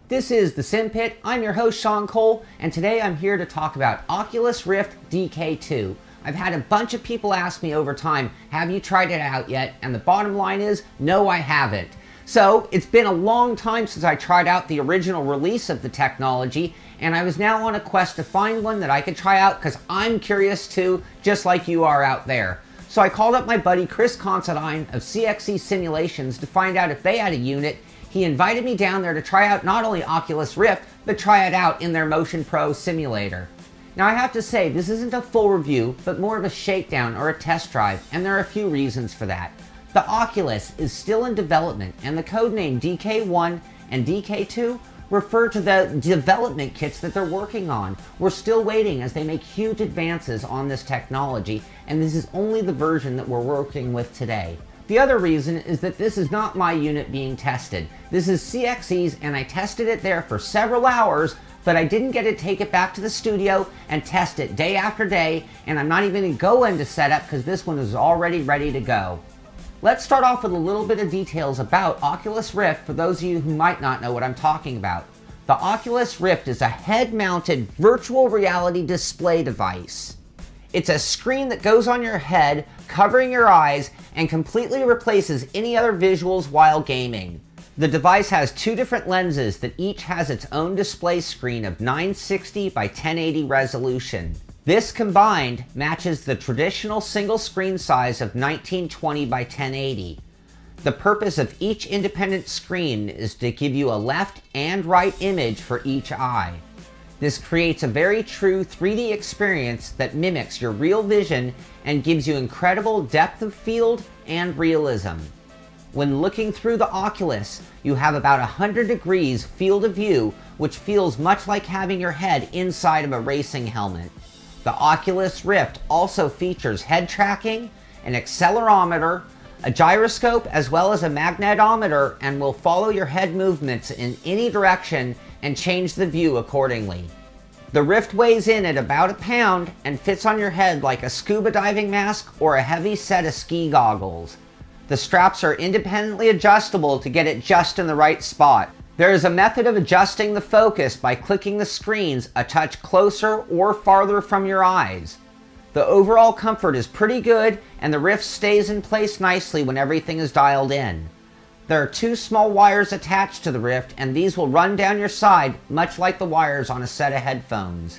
This is the Simpit. I'm your host, Sean Cole, and today I'm here to talk about Oculus Rift DK2. I've had a bunch of people ask me over time, have you tried it out yet? And the bottom line is, no, I haven't. So it's been a long time since I tried out the original release of the technology, and I was now on a quest to find one that I could try out because I'm curious too, just like you are out there. So I called up my buddy Chris Considine of CXC Simulations to find out if they had a unit. He invited me down there to try out not only Oculus Rift, but try it out in their Motion Pro simulator. Now I have to say, this isn't a full review, but more of a shakedown or a test drive, and there are a few reasons for that. The Oculus is still in development, and the codename DK1 and DK2 refer to the development kits that they're working on. We're still waiting as they make huge advances on this technology, and this is only the version that we're working with today. The other reason is that this is not my unit being tested. This is CXC's, and I tested it there for several hours, but I didn't get to take it back to the studio and test it day after day, and I'm not even going to go into setup because this one is already ready to go. Let's start off with a little bit of details about Oculus Rift for those of you who might not know what I'm talking about. The Oculus Rift is a head-mounted virtual reality display device. It's a screen that goes on your head, covering your eyes, and completely replaces any other visuals while gaming. The device has two different lenses that each has its own display screen of 960 by 1080 resolution. This combined matches the traditional single screen size of 1920 by 1080. The purpose of each independent screen is to give you a left and right image for each eye. This creates a very true 3D experience that mimics your real vision and gives you incredible depth of field and realism. When looking through the Oculus, you have about 100 degrees field of view, which feels much like having your head inside of a racing helmet. The Oculus Rift also features head tracking, an accelerometer, a gyroscope, as well as a magnetometer, and will follow your head movements in any direction and change the view accordingly. The Rift weighs in at about a pound and fits on your head like a scuba diving mask or a heavy set of ski goggles. The straps are independently adjustable to get it just in the right spot. There is a method of adjusting the focus by clicking the screens a touch closer or farther from your eyes. The overall comfort is pretty good, and the Rift stays in place nicely when everything is dialed in. There are two small wires attached to the Rift, and these will run down your side, much like the wires on a set of headphones.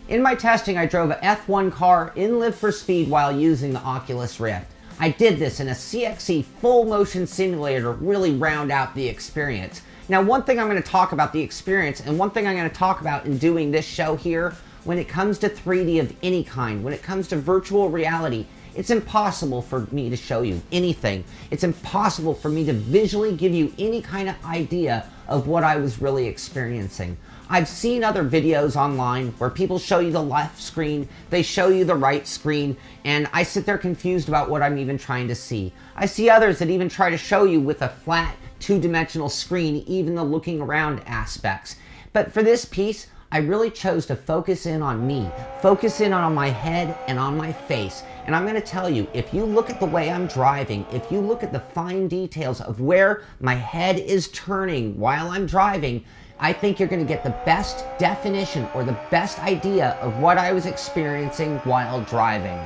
In my testing, I drove a F1 car in Live for Speed while using the Oculus Rift. I did this in a CXC full motion simulator to really round out the experience. Now, one thing I'm going to talk about the experience, and one thing I'm going to talk about in doing this show here, when it comes to 3D of any kind, when it comes to virtual reality, it's impossible for me to show you anything. It's impossible for me to visually give you any kind of idea of what I was really experiencing. I've seen other videos online where people show you the left screen, they show you the right screen, and I sit there confused about what I'm even trying to see. I see others that even try to show you with a flat, two-dimensional screen, even the looking around aspects. But for this piece, I really chose to focus in on me, focus in on my head and on my face. And I'm going to tell you, if you look at the way I'm driving, if you look at the fine details of where my head is turning while I'm driving, I think you're going to get the best definition or the best idea of what I was experiencing while driving.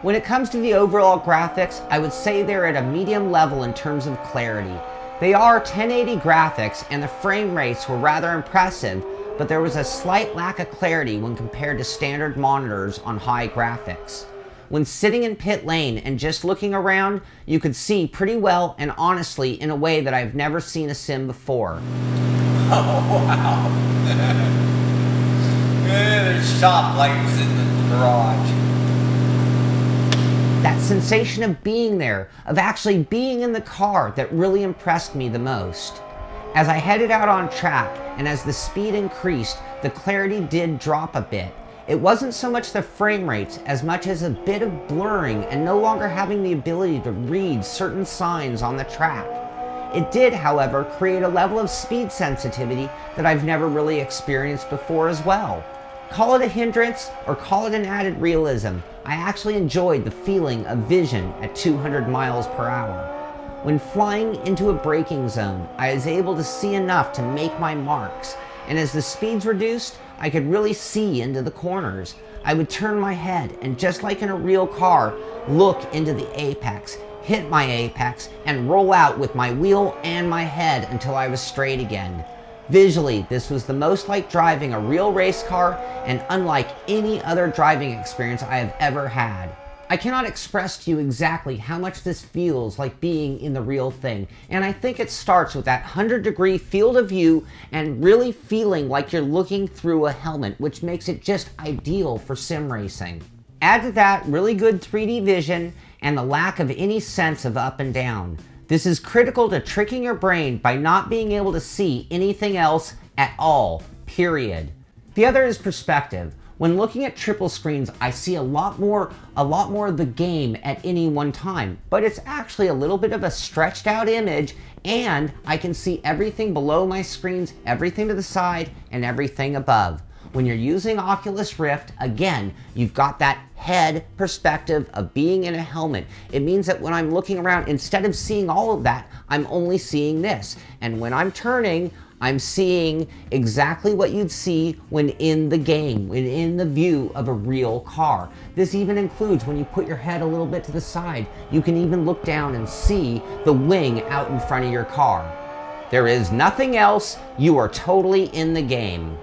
When it comes to the overall graphics, I would say they're at a medium level in terms of clarity. They are 1080 graphics, and the frame rates were rather impressive, but there was a slight lack of clarity when compared to standard monitors on high graphics. When sitting in pit lane and just looking around, you could see pretty well and honestly in a way that I've never seen a sim before. Oh, wow. There's shop lights in the garage. That sensation of being there, of actually being in the car, that really impressed me the most. As I headed out on track, and as the speed increased, the clarity did drop a bit. It wasn't so much the frame rates as much as a bit of blurring and no longer having the ability to read certain signs on the track. It did, however, create a level of speed sensitivity that I've never really experienced before as well. Call it a hindrance or call it an added realism, I actually enjoyed the feeling of vision at 200 miles per hour. When flying into a braking zone, I was able to see enough to make my marks, and as the speeds reduced, I could really see into the corners. I would turn my head and, just like in a real car, look into the apex, hit my apex, and roll out with my wheel and my head until I was straight again. Visually, this was the most like driving a real race car and unlike any other driving experience I have ever had. I cannot express to you exactly how much this feels like being in the real thing, and I think it starts with that 100-degree field of view and really feeling like you're looking through a helmet, which makes it just ideal for sim racing. Add to that really good 3D vision and the lack of any sense of up and down. This is critical to tricking your brain by not being able to see anything else at all, period. The other is perspective. When looking at triple screens, I see a lot more of the game at any one time, but it's actually a little bit of a stretched out image, and I can see everything below my screens, everything to the side, and everything above. When you're using Oculus Rift, again, you've got that head perspective of being in a helmet. It means that when I'm looking around, instead of seeing all of that, I'm only seeing this. And when I'm turning, I'm seeing exactly what you'd see when in the game, when in the view of a real car. This even includes when you put your head a little bit to the side. You can even look down and see the wing out in front of your car. There is nothing else. You are totally in the game.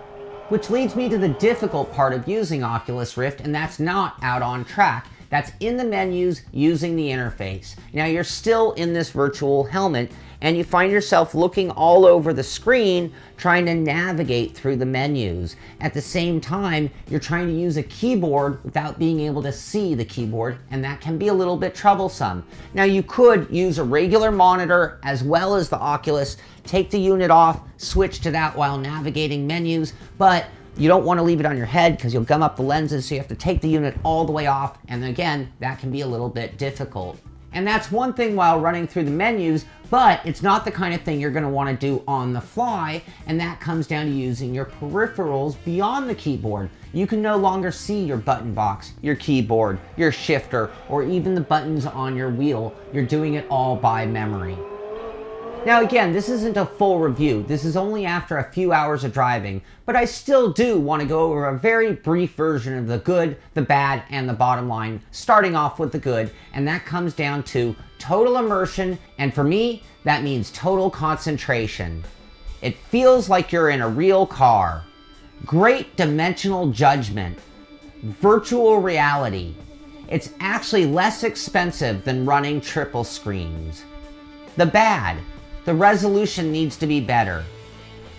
Which leads me to the difficult part of using Oculus Rift, and that's not out on track. That's in the menus using the interface. Now you're still in this virtual helmet, and you find yourself looking all over the screen trying to navigate through the menus. At the same time, you're trying to use a keyboard without being able to see the keyboard, and that can be a little bit troublesome. Now you could use a regular monitor as well as the Oculus, take the unit off, switch to that while navigating menus, but you don't want to leave it on your head because you'll gum up the lenses, so you have to take the unit all the way off, and again, that can be a little bit difficult. And that's one thing while running through the menus, but it's not the kind of thing you're going to want to do on the fly, and that comes down to using your peripherals beyond the keyboard. You can no longer see your button box, your keyboard, your shifter, or even the buttons on your wheel. You're doing it all by memory. Now again, this isn't a full review. This is only after a few hours of driving, but I still do want to go over a very brief version of the good, the bad, and the bottom line, starting off with the good, and that comes down to total immersion, and for me, that means total concentration. It feels like you're in a real car. Great dimensional judgment. Virtual reality. It's actually less expensive than running triple screens. The bad. The resolution needs to be better.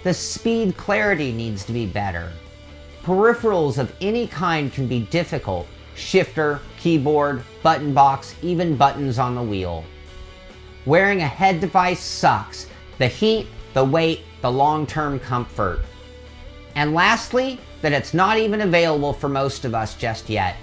The speed clarity needs to be better. Peripherals of any kind can be difficult. Shifter, keyboard, button box, even buttons on the wheel. Wearing a head device sucks. The heat, the weight, the long-term comfort. And lastly, that it's not even available for most of us just yet.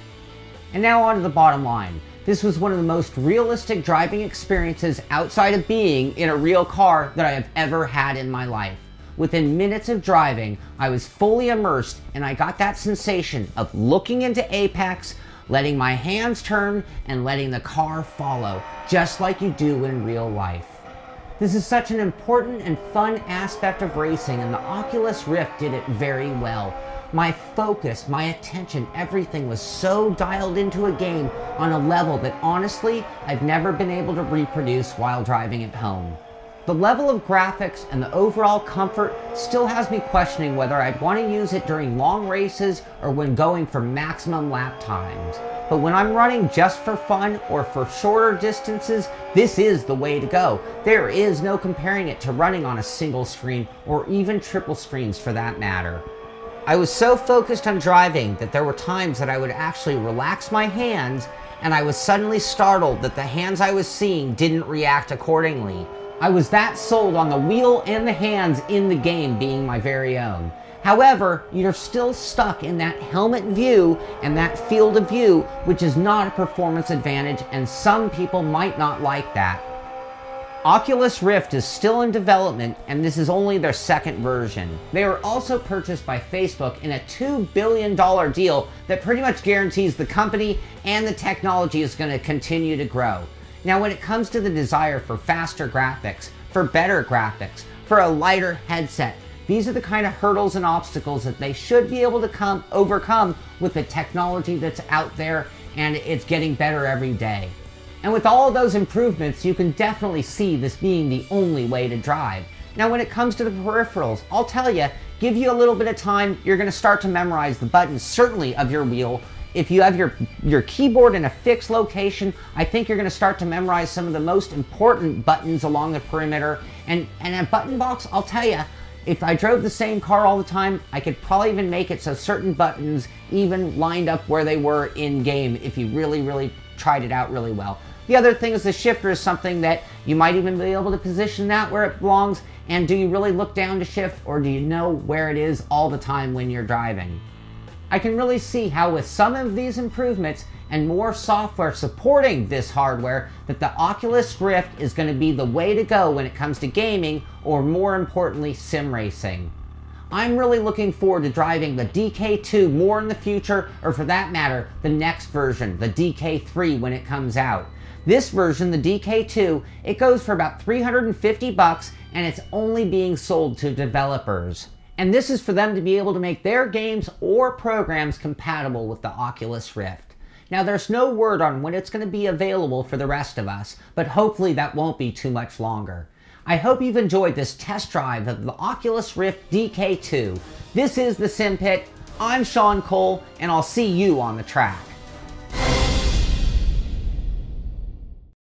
And now on to the bottom line. This was one of the most realistic driving experiences outside of being in a real car that I have ever had in my life. Within minutes of driving, I was fully immersed, and I got that sensation of looking into apex, letting my hands turn, and letting the car follow, just like you do in real life. This is such an important and fun aspect of racing, and the Oculus Rift did it very well. My focus, my attention, everything was so dialed into a game on a level that honestly, I've never been able to reproduce while driving at home. The level of graphics and the overall comfort still has me questioning whether I'd want to use it during long races or when going for maximum lap times. But when I'm running just for fun or for shorter distances, this is the way to go. There is no comparing it to running on a single screen or even triple screens for that matter. I was so focused on driving that there were times that I would actually relax my hands, and I was suddenly startled that the hands I was seeing didn't react accordingly. I was that sold on the wheel and the hands in the game being my very own. However, you're still stuck in that helmet view and that field of view, which is not a performance advantage, and some people might not like that. Oculus Rift is still in development, and this is only their second version. They were also purchased by Facebook in a $2 billion deal that pretty much guarantees the company and the technology is going to continue to grow. Now when it comes to the desire for faster graphics, for better graphics, for a lighter headset, these are the kind of hurdles and obstacles that they should be able to overcome with the technology that's out there, and it's getting better every day. And with all of those improvements, you can definitely see this being the only way to drive. Now when it comes to the peripherals, I'll tell you, give you a little bit of time, you're going to start to memorize the buttons, certainly of your wheel. If you have your keyboard in a fixed location, I think you're going to start to memorize some of the most important buttons along the perimeter. And a button box, I'll tell you, if I drove the same car all the time, I could probably even make it so certain buttons even lined up where they were in game if you really tried it out really well. The other thing is the shifter is something that you might even be able to position that where it belongs. And do you really look down to shift, or do you know where it is all the time when you're driving? I can really see how with some of these improvements and more software supporting this hardware that the Oculus Rift is going to be the way to go when it comes to gaming, or more importantly, sim racing. I'm really looking forward to driving the DK2 more in the future, or for that matter, the next version, the DK3, when it comes out. This version, the DK2, it goes for about $350 and it's only being sold to developers. And this is for them to be able to make their games or programs compatible with the Oculus Rift. Now there's no word on when it's going to be available for the rest of us, but hopefully that won't be too much longer. I hope you've enjoyed this test drive of the Oculus Rift DK2. This is the Simpit. I'm Sean Cole, and I'll see you on the track.